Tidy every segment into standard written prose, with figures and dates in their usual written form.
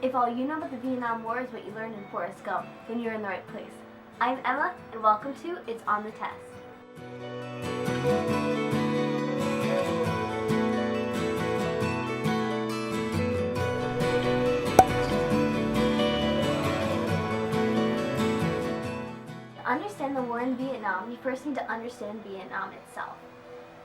If all you know about the Vietnam War is what you learned in Forrest Gump, then you're in the right place. I'm Emma, and welcome to It's on the Test. To understand the war in Vietnam, you first need to understand Vietnam itself.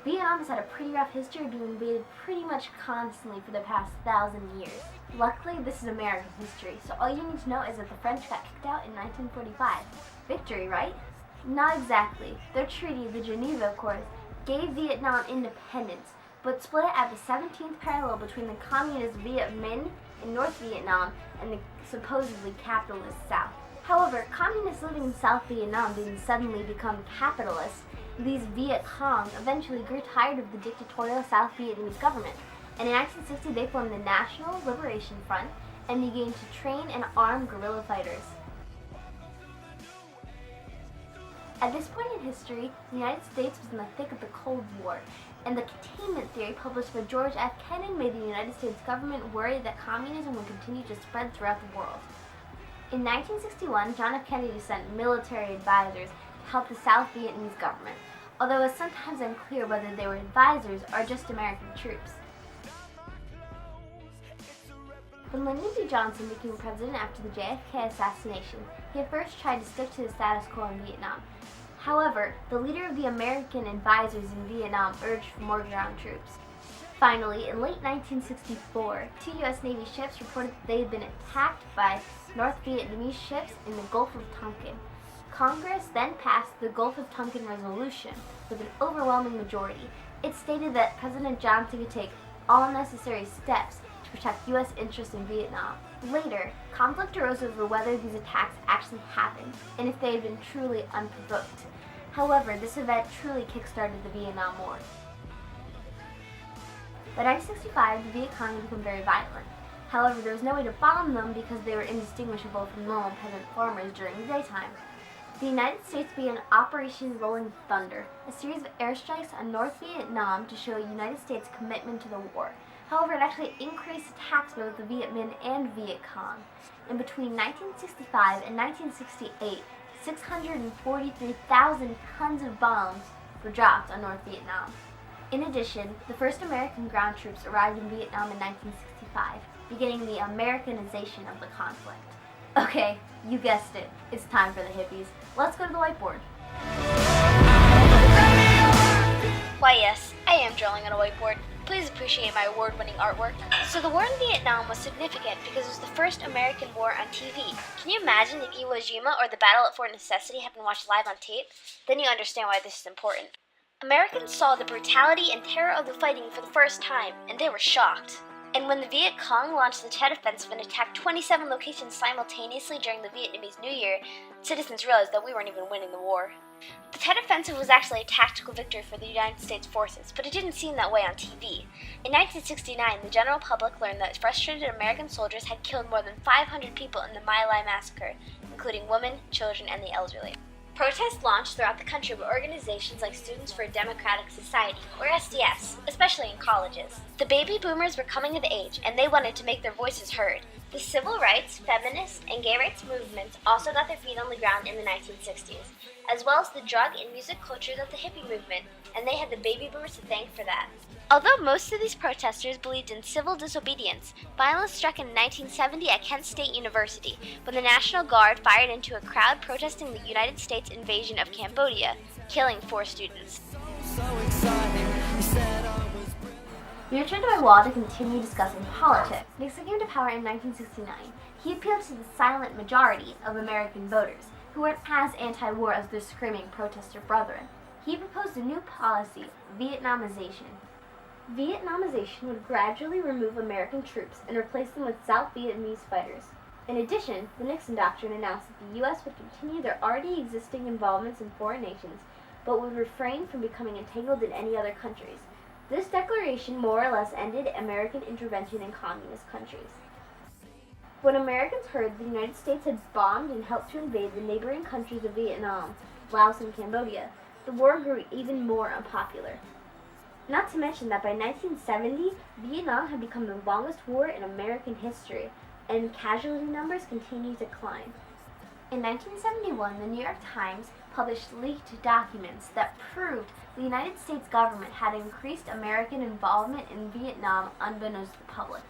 Vietnam has had a pretty rough history of being invaded pretty much constantly for the past 1,000 years. Luckily, this is American history, so all you need to know is that the French got kicked out in 1945. Victory, right? Not exactly. Their treaty, the Geneva Accords, gave Vietnam independence, but split it at the 17th parallel between the communist Viet Minh in North Vietnam and the supposedly capitalist South. However, communists living in South Vietnam didn't suddenly become capitalists. These Viet Cong eventually grew tired of the dictatorial South Vietnamese government, and in 1960 they formed the National Liberation Front and began to train and arm guerrilla fighters. At this point in history, the United States was in the thick of the Cold War, and the containment theory published by George F. Kennan made the United States government worried that communism would continue to spread throughout the world. In 1961, John F. Kennedy sent military advisors to help the South Vietnamese government, although it's sometimes unclear whether they were advisors or just American troops. When Lyndon B. Johnson became president after the JFK assassination, he at first tried to stick to the status quo in Vietnam. However, the leader of the American advisors in Vietnam urged for more ground troops. Finally, in late 1964, two U.S. Navy ships reported that they had been attacked by North Vietnamese ships in the Gulf of Tonkin. Congress then passed the Gulf of Tonkin Resolution with an overwhelming majority. It stated that President Johnson could take all necessary steps to protect U.S. interests in Vietnam. Later, conflict arose over whether these attacks actually happened and if they had been truly unprovoked. However, this event truly kick-started the Vietnam War. By 1965, the Viet Cong had become very violent. However, there was no way to bomb them because they were indistinguishable from normal peasant farmers during the daytime. The United States began Operation Rolling Thunder, a series of airstrikes on North Vietnam to show the United States' commitment to the war. However, it actually increased attacks by both the Viet Minh and Viet Cong. And between 1965 and 1968, 643,000 tons of bombs were dropped on North Vietnam. In addition, the first American ground troops arrived in Vietnam in 1965, beginning the Americanization of the conflict. Okay, you guessed it. It's time for the hippies. Let's go to the whiteboard. Why yes, I am drawing on a whiteboard. Please appreciate my award-winning artwork. So the war in Vietnam was significant because it was the first American war on TV. Can you imagine if Iwo Jima or the Battle at Fort Necessity had been watched live on tape? Then you understand why this is important. Americans saw the brutality and terror of the fighting for the first time, and they were shocked. And when the Viet Cong launched the Tet Offensive and attacked 27 locations simultaneously during the Vietnamese New Year, citizens realized that we weren't even winning the war. The Tet Offensive was actually a tactical victory for the United States forces, but it didn't seem that way on TV. In 1969, the general public learned that frustrated American soldiers had killed more than 500 people in the My Lai massacre, including women, children, and the elderly. Protests launched throughout the country by organizations like Students for a Democratic Society, or SDS, especially in colleges. The baby boomers were coming of age, and they wanted to make their voices heard. The civil rights, feminist, and gay rights movements also got their feet on the ground in the 1960s, as well as the drug and music cultures of the hippie movement, and they had the baby boomers to thank for that. Although most of these protesters believed in civil disobedience, violence struck in 1970 at Kent State University when the National Guard fired into a crowd protesting the United States invasion of Cambodia, killing 4 students. We returned to Wall to continue discussing politics. Nixon came to power in 1969. He appealed to the silent majority of American voters, who weren't as anti-war as their screaming protester brethren. He proposed a new policy, Vietnamization. Vietnamization would gradually remove American troops and replace them with South Vietnamese fighters. In addition, the Nixon Doctrine announced that the U.S. would continue their already existing involvements in foreign nations, but would refrain from becoming entangled in any other countries. This declaration more or less ended American intervention in communist countries. When Americans heard the United States had bombed and helped to invade the neighboring countries of Vietnam, Laos, and Cambodia, the war grew even more unpopular. Not to mention that by 1970, Vietnam had become the longest war in American history. and casualty numbers continued to climb. In 1971, the New York Times published leaked documents that proved the United States government had increased American involvement in Vietnam unbeknownst to the public.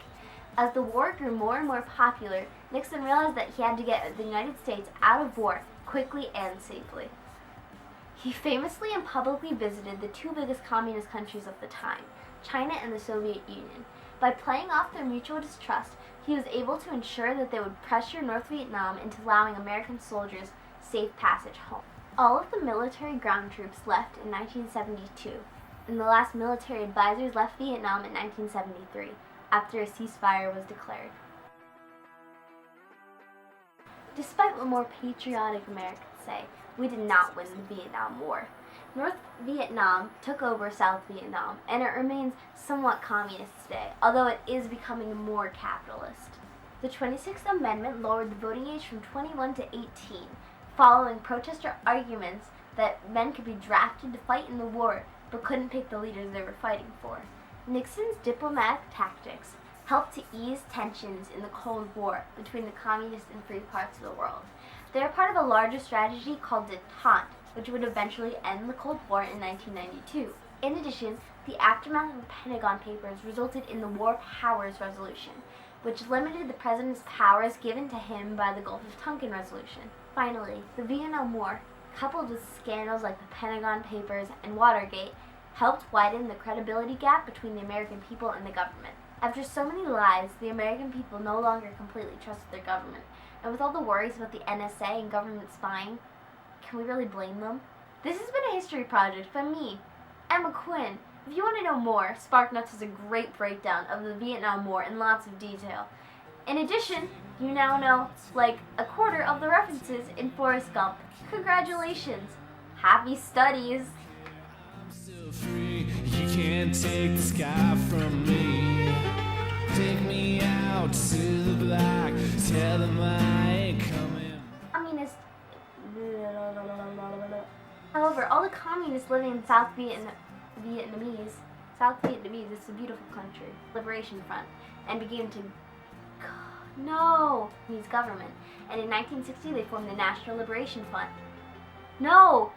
As the war grew more and more popular, Nixon realized that he had to get the United States out of war quickly and safely. He famously and publicly visited the two biggest communist countries of the time, China and the Soviet Union. By playing off their mutual distrust, he was able to ensure that they would pressure North Vietnam into allowing American soldiers safe passage home. All of the military ground troops left in 1972, and the last military advisors left Vietnam in 1973, after a ceasefire was declared. Despite what more patriotic Americans say, we did not win the Vietnam War. North Vietnam took over South Vietnam, and it remains somewhat communist today, although it is becoming more capitalist. The 26th Amendment lowered the voting age from 21 to 18, following protester arguments that men could be drafted to fight in the war, but couldn't pick the leaders they were fighting for. Nixon's diplomatic tactics helped to ease tensions in the Cold War between the communist and free parts of the world. They are part of a larger strategy called détente, which would eventually end the Cold War in 1992. In addition, the aftermath of the Pentagon Papers resulted in the War Powers Resolution, which limited the president's powers given to him by the Gulf of Tonkin Resolution. Finally, the Vietnam War, coupled with scandals like the Pentagon Papers and Watergate, helped widen the credibility gap between the American people and the government. After so many lies, the American people no longer completely trusted their government, and with all the worries about the NSA and government spying, can we really blame them? This has been a history project by me, Emma Quinn. If you want to know more, SparkNuts has a great breakdown of the Vietnam War in lots of detail. In addition, you now know like a quarter of the references in Forrest Gump. Congratulations! Happy studies! I'm still free. You can't take the sky from me. Take me out to the black. Tell them I ain't coming. Communist. However, all the communists living in South Vietnamese, it's a beautiful country, Liberation Front, and began to Vietnamese government. And in 1960, they formed the National Liberation Front. No!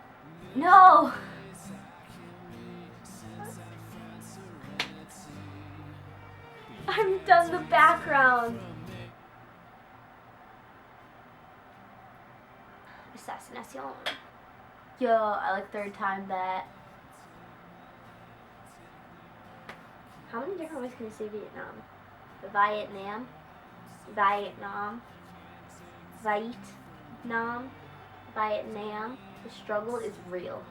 I'm done the background. Assassination. Yo, I like third time that. How many different ways can you say Vietnam? Vietnam, Vietnam, Vietnam, Vietnam. The struggle is real.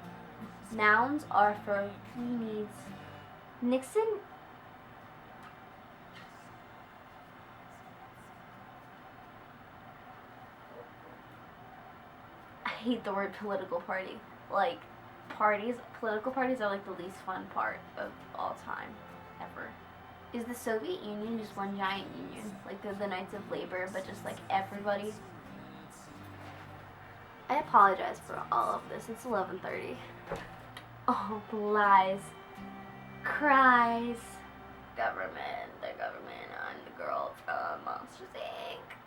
Nouns are for he needs. Nixon. I hate the word political party. Like, political parties are like the least fun part of all time, ever. Is the Soviet Union just one giant union? Like they're the Knights of Labor, but just like everybody? I apologize for all of this. It's 11:30. Oh, the lies. Cries. The government, I'm the girl from Monsters,